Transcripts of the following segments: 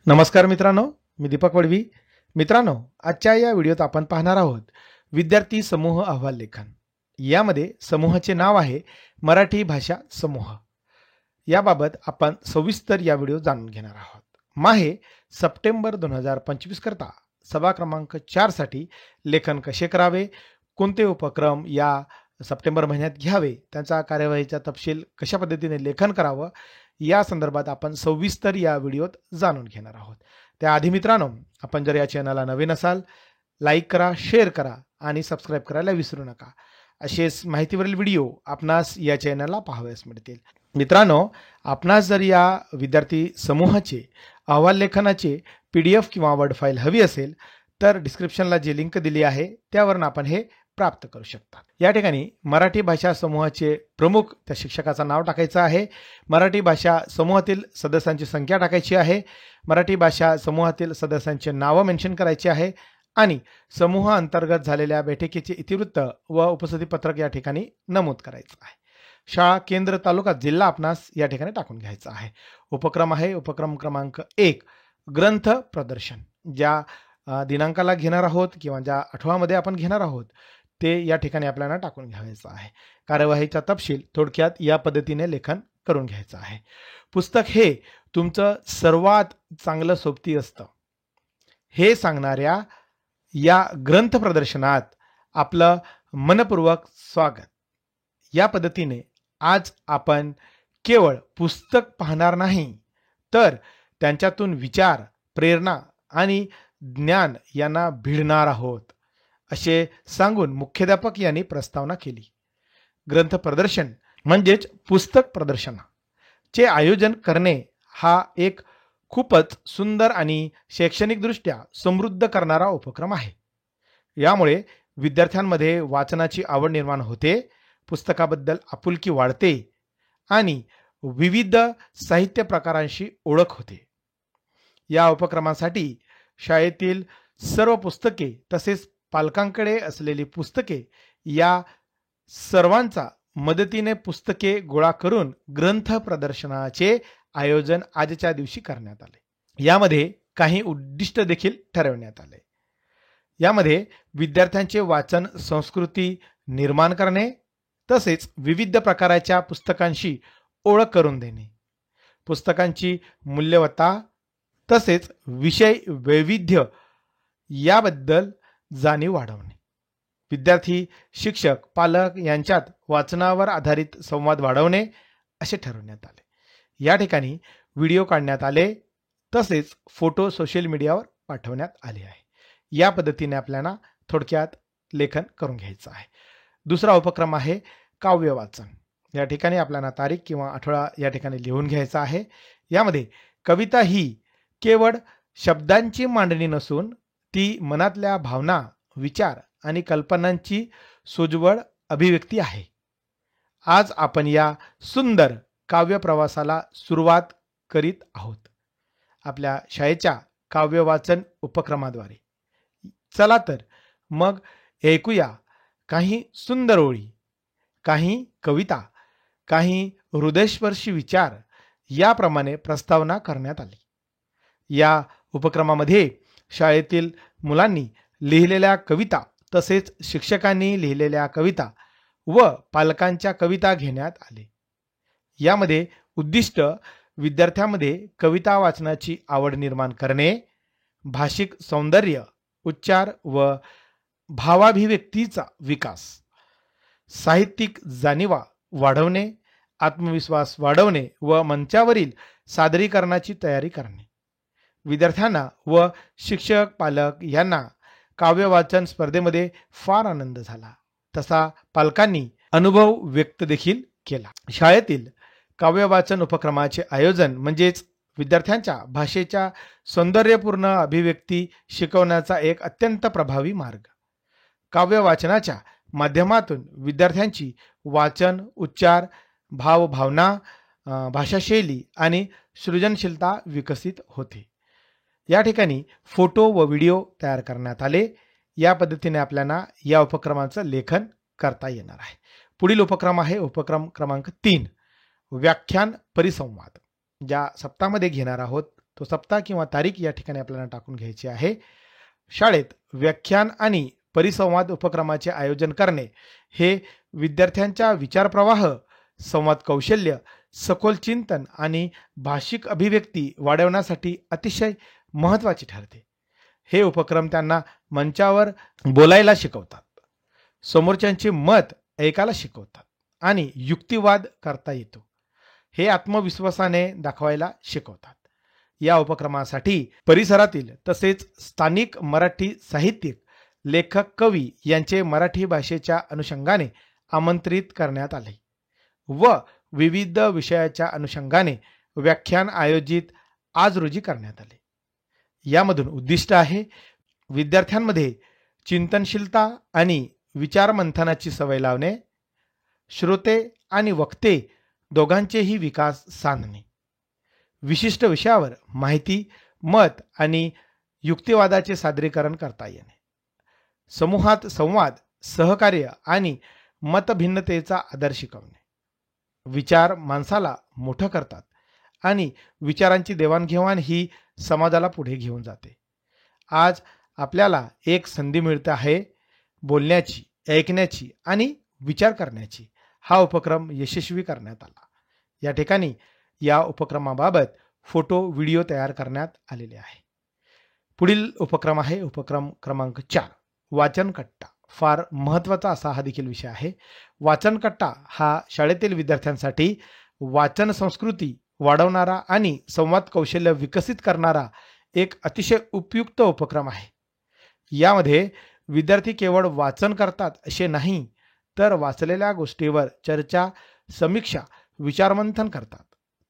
नमस्कार मित्रांनो, मी दीपक वडवी. मित्रांनो, आजच्या या व्हिडिओत आपण पाहणार आहोत विद्यार्थी समूह अहवाल लेखन. यामध्ये समूहाचे नाव आहे मराठी भाषा समूह. याबाबत आपण सविस्तर या व्हिडिओ जाणून घेणार आहोत. माहे सप्टेंबर 2025 करता सभा क्रमांक 4 साठी लेखन कसे करावे, कोणते उपक्रम या सप्टेंबर महिन्यात घ्यावे, त्यांचा कार्यवाहीचा तपशील कशा पद्धतीने लेखन करावं या संदर्भात आपण सविस्तर या व्हिडिओत जाणून घेणार आहोत. त्याआधी मित्रांनो, आपण जर या चॅनलला नवीन असाल, लाईक करा, शेअर करा आणि सबस्क्राईब करायला विसरू नका. असेच माहितीवरील व्हिडिओ आपणास या चॅनलला पाहावयास मिळतील. मित्रांनो, आपणास जर या विद्यार्थी समूहाचे अहवाल लेखनाचे PDF किंवा वर्ड फाईल हवी असेल तर डिस्क्रिप्शनला जी लिंक दिली आहे त्यावरून आपण हे प्राप्त करू शकता. या ठिकाणी मराठी भाषा समूहाचे प्रमुख त्या शिक्षकाचं नाव टाकायचं आहे. मराठी भाषा समूहातील सदस्यांची संख्या टाकायची आहे. मराठी भाषा समूहातील सदस्यांचे नाव मेन्शन करायचे आहे आणि समूह अंतर्गत झालेल्या बैठकीचे इतिवृत्त व उपस्थिती पत्रक या ठिकाणी नमूद करायचं आहे. शाळा, केंद्र, तालुका, जिल्हा आपणास या ठिकाणी टाकून घ्यायचा आहे. उपक्रम आहे उपक्रम क्रमांक 1 ग्रंथ प्रदर्शन. ज्या दिनांकाला घेणार आहोत किंवा ज्या आठवड्यामध्ये आपण घेणार आहोत ते या ठिकाणी आपल्याला टाकून घ्यायचं आहे. कार्यवाहीचा तपशील थोडक्यात या पद्धतीने लेखन करून घ्यायचं आहे. पुस्तक हे तुमचं सर्वात चांगलं सोबती असतं हे सांगणाऱ्या या ग्रंथ प्रदर्शनात आपलं मनपूर्वक स्वागत. या पद्धतीने आज आपण केवळ पुस्तक पाहणार नाही तर त्यांच्यातून विचार, प्रेरणा आणि ज्ञान यांना भिडणार आहोत असे सांगून मुख्याध्यापक यांनी प्रस्तावना केली. ग्रंथ प्रदर्शन म्हणजेच पुस्तक प्रदर्शनाचे आयोजन करणे हा एक खूपच सुंदर आणि शैक्षणिकदृष्ट्या समृद्ध करणारा उपक्रम आहे. यामुळे विद्यार्थ्यांमध्ये वाचनाची आवड निर्माण होते, पुस्तकाबद्दल आपुलकी वाढते आणि विविध साहित्य प्रकारांशी ओळख होते. या उपक्रमासाठी शाळेतील सर्व पुस्तके तसेच पालकांकडे असलेली पुस्तके या सर्वांचा मदतीने पुस्तके गोळा करून ग्रंथ प्रदर्शनाचे आयोजन आजच्या दिवशी करण्यात आले. यामध्ये काही उद्दिष्ट देखील ठरवण्यात आले. यामध्ये विद्यार्थ्यांचे वाचन संस्कृती निर्माण करणे तसेच विविध प्रकारच्या पुस्तकांशी ओळख करून देणे, पुस्तकांची मूल्यवत्ता तसेच विषय वैविध्य याबद्दल जाणीव वाढवणे, विद्यार्थी, शिक्षक, पालक यांच्यात वाचनावर आधारित संवाद वाढवणे असे ठरवण्यात आले. या ठिकाणी व्हिडिओ काढण्यात आले तसेच फोटो सोशल मीडियावर पाठवण्यात आले आहे. या पद्धतीने आपल्याला थोडक्यात लेखन करून घ्यायचं आहे. दुसरा उपक्रम आहे काव्य वाचन. या ठिकाणी आपल्याला तारीख किंवा आठवडा या ठिकाणी लिहून घ्यायचा आहे. यामध्ये कविता ही केवळ शब्दांची मांडणी नसून ती मनातल्या भावना, विचार आणि कल्पनांची सोज्वळ अभिव्यक्ती आहे. आज आपण या सुंदर काव्य प्रवासाला सुरुवात करीत आहोत आपल्या शाळेच्या काव्य वाचन उपक्रमाद्वारे. चला तर मग ऐकूया काही सुंदर ओळी, काही कविता, काही हृदयस्पर्शी विचार याप्रमाणे प्रस्तावना करण्यात आली. या उपक्रमामध्ये शाळेतील मुलांनी लिहिलेल्या कविता तसेच शिक्षकांनी लिहिलेल्या कविता व पालकांच्या कविता घेण्यात आले. यामध्ये उद्दिष्ट विद्यार्थ्यांमध्ये कविता वाचनाची आवड निर्माण करणे, भाषिक सौंदर्य, उच्चार व भावाभिव्यक्तीचा विकास, साहित्यिक जाणीवा वाढवणे, आत्मविश्वास वाढवणे व मंचावरील सादरीकरणाची तयारी करणे. विद्यार्थ्यांना व शिक्षक, पालक यांना काव्य वाचन स्पर्धेमध्ये फार आनंद झाला. तसा पालकांनी अनुभव व्यक्त देखील केला. शाळेतील काव्य वाचन उपक्रमाचे आयोजन म्हणजेच विद्यार्थ्यांच्या भाषेच्या सौंदर्यपूर्ण अभिव्यक्ती शिकवण्याचा एक अत्यंत प्रभावी मार्ग. काव्य वाचनाच्या माध्यमातून विद्यार्थ्यांची वाचन, उच्चार, भावभावना, भाषाशैली आणि सृजनशीलता विकसित होते. या ठिकाणी फोटो व व्हिडिओ तयार करण्यात आले. या पद्धतीने आपल्याला या उपक्रमाचं लेखन करता येणार आहे. पुढील उपक्रम आहे उपक्रम क्रमांक 3 व्याख्यान परिसंवाद. ज्या सप्ताहामध्ये घेणार आहोत तो सप्ताह किंवा तारीख या ठिकाणी आपल्याला टाकून घ्यायची आहे. शाळेत व्याख्यान आणि परिसंवाद उपक्रमाचे आयोजन करणे हे विद्यार्थ्यांच्या विचारप्रवाह, संवाद कौशल्य, सखोल चिंतन आणि भाषिक अभिव्यक्ती वाढवण्यासाठी अतिशय महत्त्वाचे ठरते. हे उपक्रम त्यांना मंचावर बोलायला शिकवतात, समोरच्यांचे मत ऐकायला शिकवतात आणि युक्तिवाद करता येतो हे आत्मविश्वासाने दाखवायला शिकवतात. या उपक्रमासाठी परिसरातील तसेच स्थानिक मराठी साहित्यिक, लेखक, कवी यांचे मराठी भाषेच्या अनुषंगाने आमंत्रित करण्यात आले व विविध विषयाच्या अनुषंगाने व्याख्यान आयोजित आज रोजी करण्यात आले. यामधून उद्दिष्ट आहे विद्यार्थ्यांमध्ये चिंतनशीलता आणि विचार मंथनाची सवय लावणे, श्रोते आणि वक्ते दोघांचेही विकास साधणे, विशिष्ट विषयावर माहिती, मत आणि युक्तिवादाचे सादरीकरण करता येणे, समूहात संवाद, सहकार्य आणि मतभिन्नतेचा आदर शिकवणे. विचार माणसाला मोठं करतात आणि विचारांची देवाणघेवाण ही समाजाला पुढे घेऊन जाते. आज आपल्याला एक संधी मिळते आहे बोलण्याची, ऐकण्याची आणि विचार करण्याची. हा उपक्रम यशस्वी करण्यात आला. या ठिकाणी या उपक्रमाबाबत फोटो, व्हिडिओ तयार करण्यात आलेले आहे. पुढील उपक्रम आहे उपक्रम क्रमांक 4, वाचन कट्टा. फार महत्त्वाचा असा हा देखील विषय आहे. वाचन कट्टा हा शाळेतील विद्यार्थ्यांसाठी वाचन संस्कृती वाढवणारा आणि संवाद कौशल्य विकसित करणारा एक अतिशय उपयुक्त उपक्रम आहे. यामध्ये विद्यार्थी केवळ वाचन करतात असे नाही, तर वाचलेल्या गोष्टीवर चर्चा, समीक्षा, विचारमंथन करतात.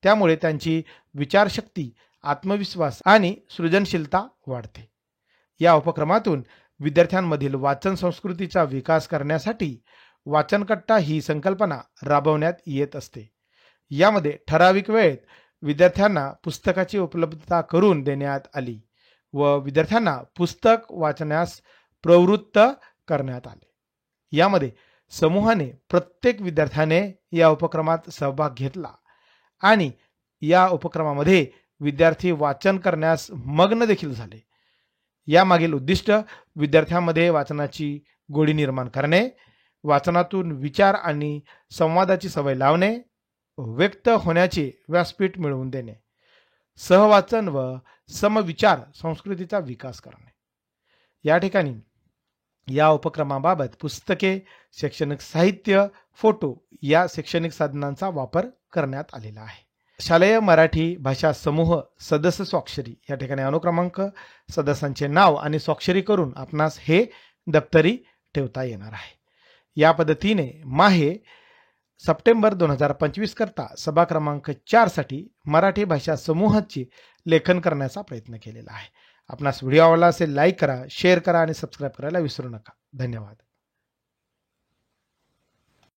त्यामुळे त्यांची विचारशक्ती, आत्मविश्वास आणि सृजनशीलता वाढते. या उपक्रमातून विद्यार्थ्यांमधील वाचन संस्कृतीचा विकास करण्यासाठी वाचनकट्टा ही संकल्पना राबवण्यात येत असते. यामध्ये ठराविक वेळेत विद्यार्थ्यांना पुस्तकाची उपलब्धता करून देण्यात आली व विद्यार्थ्यांना पुस्तक वाचण्यास प्रवृत्त करण्यात आले. यामध्ये समूहाने प्रत्येक विद्यार्थ्याने या उपक्रमात सहभाग घेतला आणि या उपक्रमामध्ये विद्यार्थी वाचन करण्यास मग्न देखील झाले. यामागील उद्दिष्ट विद्यार्थ्यांमध्ये वाचनाची गोडी निर्माण करणे, वाचनातून विचार आणि संवादाची सवय लावणे, व्यक्त होण्याचे व्यासपीठ मिळवून देणे, सहवाचन व समविचार संस्कृतीचा विकास करणे. या ठिकाणी या उपक्रमाबाबत पुस्तके, शैक्षणिक साहित्य, फोटो या शैक्षणिक साधनांचा वापर करण्यात आलेला आहे. शालेय मराठी भाषा समूह सदस्य स्वाक्षरी या ठिकाणी अनुक्रमांक, सदस्यांचे नाव आणि स्वाक्षरी करून आपणास हे दप्तरी ठेवता येणार आहे. या पद्धतीने माहे सप्टेंबर 2025 करता सभा क्रमांक 4 साठी मराठी भाषा समूहाचे लेखन करण्याचा प्रयत्न केलेला आहे. आपणास व्हिडिओ आवडला असेल लाईक करा, शेअर करा आणि सबस्क्राईब करायला विसरू नका. धन्यवाद.